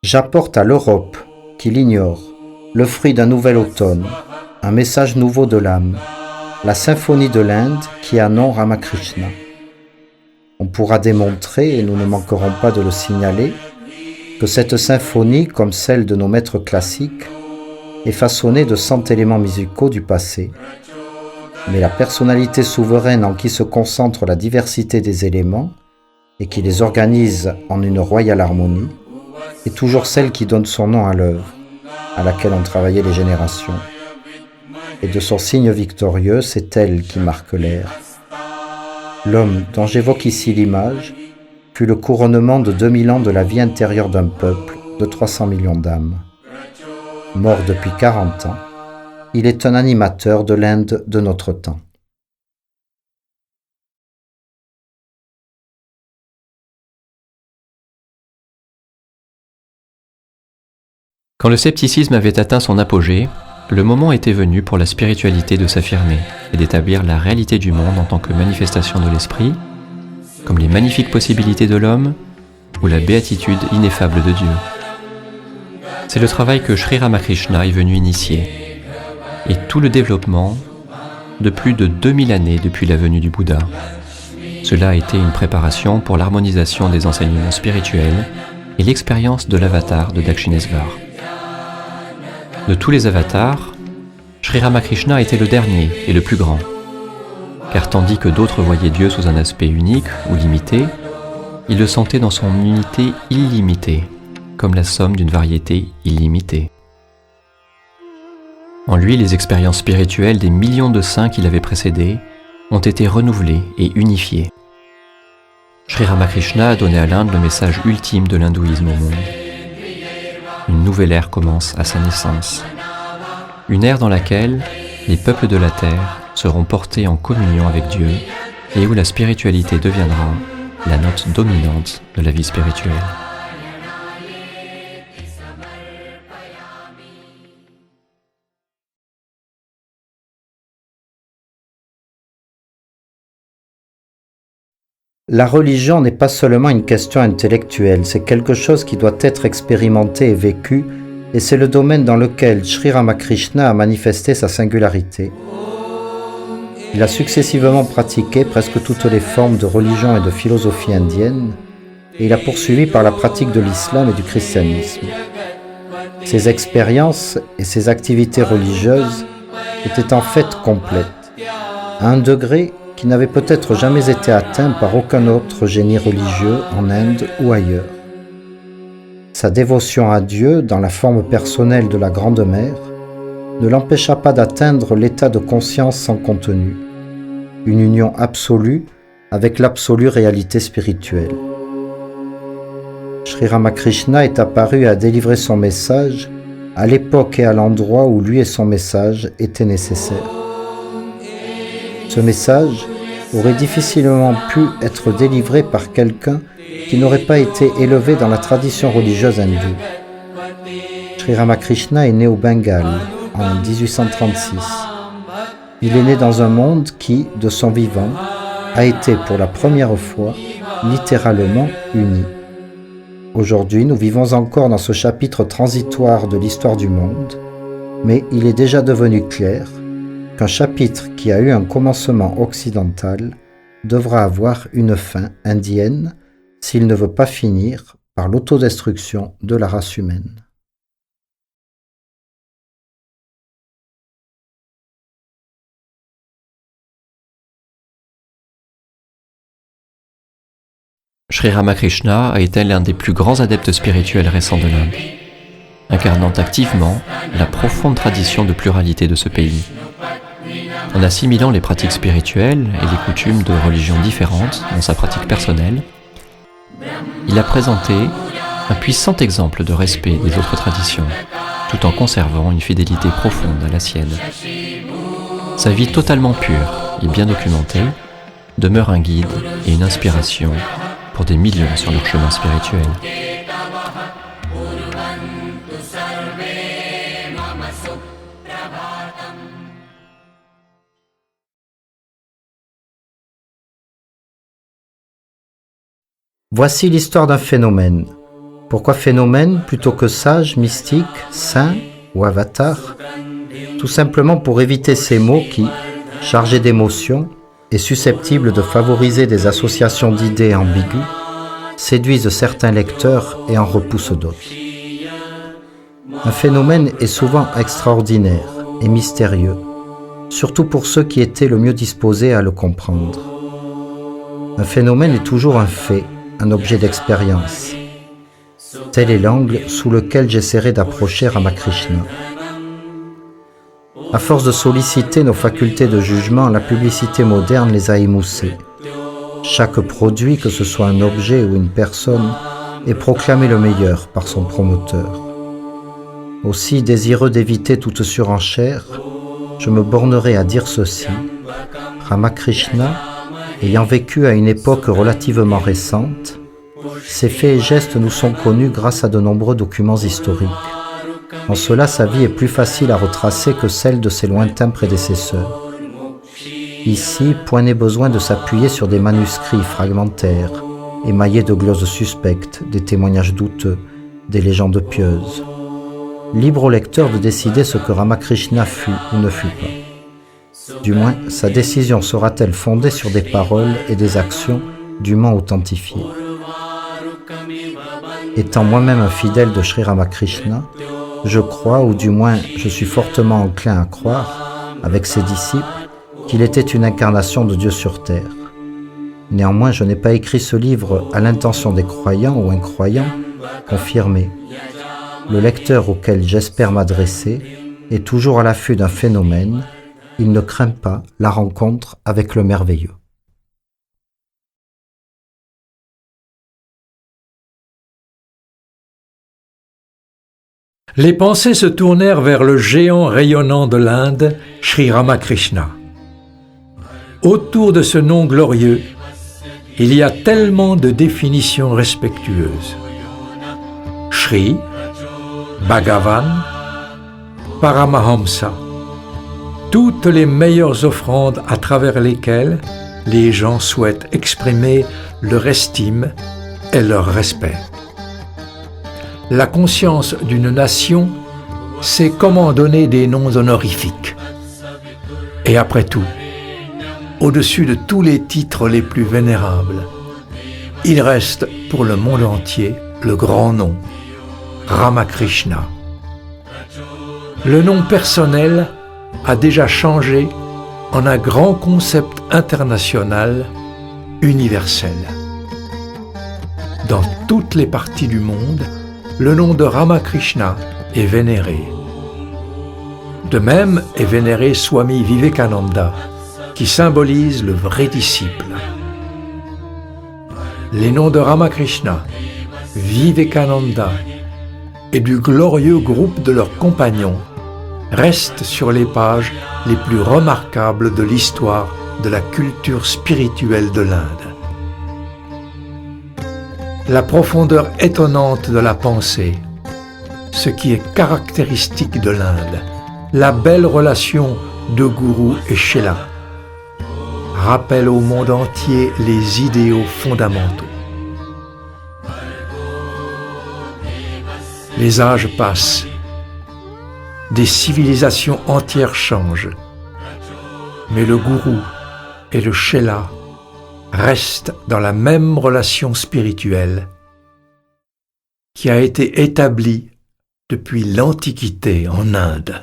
J'apporte à l'Europe, qui l'ignore, le fruit d'un nouvel automne, un message nouveau de l'âme, la symphonie de l'Inde qui a nom Ramakrishna. On pourra démontrer, et nous ne manquerons pas de le signaler, que cette symphonie, comme celle de nos maîtres classiques, est façonnée de 100 éléments musicaux du passé, mais la personnalité souveraine en qui se concentre la diversité des éléments et qui les organise en une royale harmonie, est toujours celle qui donne son nom à l'œuvre, à laquelle ont travaillé les générations. Et de son signe victorieux, c'est elle qui marque l'ère. L'homme dont j'évoque ici l'image fut le couronnement de 2000 ans de la vie intérieure d'un peuple de 300 millions d'âmes. Mort depuis 40 ans, il est un animateur de l'Inde de notre temps. Quand le scepticisme avait atteint son apogée, le moment était venu pour la spiritualité de s'affirmer et d'établir la réalité du monde en tant que manifestation de l'esprit, comme les magnifiques possibilités de l'homme ou la béatitude ineffable de Dieu. C'est le travail que Sri Ramakrishna est venu initier, et tout le développement de plus de 2000 années depuis la venue du Bouddha. Cela a été une préparation pour l'harmonisation des enseignements spirituels et l'expérience de l'avatar de Dakshinesvar. De tous les avatars, Sri Ramakrishna était le dernier et le plus grand, car tandis que d'autres voyaient Dieu sous un aspect unique ou limité, il le sentait dans son unité illimitée, comme la somme d'une variété illimitée. En lui, les expériences spirituelles des millions de saints qui l'avaient précédé ont été renouvelées et unifiées. Sri Ramakrishna a donné à l'Inde le message ultime de l'hindouisme au monde. Une nouvelle ère commence à sa naissance. Une ère dans laquelle les peuples de la Terre seront portés en communion avec Dieu et où la spiritualité deviendra la note dominante de la vie spirituelle. La religion n'est pas seulement une question intellectuelle, c'est quelque chose qui doit être expérimenté et vécu, et c'est le domaine dans lequel Sri Ramakrishna a manifesté sa singularité. Il a successivement pratiqué presque toutes les formes de religion et de philosophie indienne, et il a poursuivi par la pratique de l'islam et du christianisme. Ses expériences et ses activités religieuses étaient en fait complètes, à un degré qui n'avait peut-être jamais été atteint par aucun autre génie religieux en Inde ou ailleurs. Sa dévotion à Dieu dans la forme personnelle de la Grande Mère ne l'empêcha pas d'atteindre l'état de conscience sans contenu, une union absolue avec l'absolue réalité spirituelle. Sri Ramakrishna est apparu et a délivré son message à l'époque et à l'endroit où lui et son message étaient nécessaires. Ce message aurait difficilement pu être délivré par quelqu'un qui n'aurait pas été élevé dans la tradition religieuse hindoue. Sri Ramakrishna est né au Bengale en 1836. Il est né dans un monde qui, de son vivant, a été pour la première fois littéralement uni. Aujourd'hui, nous vivons encore dans ce chapitre transitoire de l'histoire du monde, mais il est déjà devenu clair qu'un chapitre qui a eu un commencement occidental devra avoir une fin indienne s'il ne veut pas finir par l'autodestruction de la race humaine. Sri Ramakrishna a été l'un des plus grands adeptes spirituels récents de l'Inde, incarnant activement la profonde tradition de pluralité de ce pays. En assimilant les pratiques spirituelles et les coutumes de religions différentes dans sa pratique personnelle, il a présenté un puissant exemple de respect des autres traditions, tout en conservant une fidélité profonde à la sienne. Sa vie totalement pure et bien documentée demeure un guide et une inspiration pour des millions sur leur chemin spirituel. Voici l'histoire d'un phénomène. Pourquoi phénomène plutôt que sage, mystique, saint ou avatar? Tout simplement pour éviter ces mots qui, chargés d'émotions et susceptibles de favoriser des associations d'idées ambiguës, séduisent certains lecteurs et en repoussent d'autres. Un phénomène est souvent extraordinaire et mystérieux, surtout pour ceux qui étaient le mieux disposés à le comprendre. Un phénomène est toujours un fait, un objet d'expérience. Tel est l'angle sous lequel j'essaierai d'approcher Ramakrishna. À force de solliciter nos facultés de jugement, la publicité moderne les a émoussées. Chaque produit, que ce soit un objet ou une personne, est proclamé le meilleur par son promoteur. Aussi, désireux d'éviter toute surenchère, je me bornerai à dire ceci. Ramakrishna, ayant vécu à une époque relativement récente, ses faits et gestes nous sont connus grâce à de nombreux documents historiques. En cela, sa vie est plus facile à retracer que celle de ses lointains prédécesseurs. Ici, point n'est besoin de s'appuyer sur des manuscrits fragmentaires, émaillés de gloses suspectes, des témoignages douteux, des légendes pieuses. Libre au lecteur de décider ce que Ramakrishna fut ou ne fut pas. Du moins, sa décision sera-t-elle fondée sur des paroles et des actions dûment authentifiées. Étant moi-même un fidèle de Sri Ramakrishna, je crois, ou du moins je suis fortement enclin à croire, avec ses disciples, qu'il était une incarnation de Dieu sur terre. Néanmoins, je n'ai pas écrit ce livre à l'intention des croyants ou incroyants confirmés. Le lecteur auquel j'espère m'adresser est toujours à l'affût d'un phénomène. Il ne craint pas la rencontre avec le merveilleux. Les pensées se tournèrent vers le géant rayonnant de l'Inde, Sri Ramakrishna. Autour de ce nom glorieux, il y a tellement de définitions respectueuses. Sri, Bhagavan, Paramahamsa, toutes les meilleures offrandes à travers lesquelles les gens souhaitent exprimer leur estime et leur respect. La conscience d'une nation sait comment donner des noms honorifiques. Et après tout, au-dessus de tous les titres les plus vénérables, il reste pour le monde entier le grand nom, Ramakrishna. Le nom personnel a déjà changé en un grand concept international, universel. Dans toutes les parties du monde, le nom de Ramakrishna est vénéré. De même est vénéré Swami Vivekananda, qui symbolise le vrai disciple. Les noms de Ramakrishna, Vivekananda et du glorieux groupe de leurs compagnons restent sur les pages les plus remarquables de l'histoire de la culture spirituelle de l'Inde. La profondeur étonnante de la pensée, ce qui est caractéristique de l'Inde, la belle relation de gourou et Chela, rappellent au monde entier les idéaux fondamentaux. Les âges passent, des civilisations entières changent, mais le gourou et le Chela restent dans la même relation spirituelle qui a été établie depuis l'Antiquité en Inde.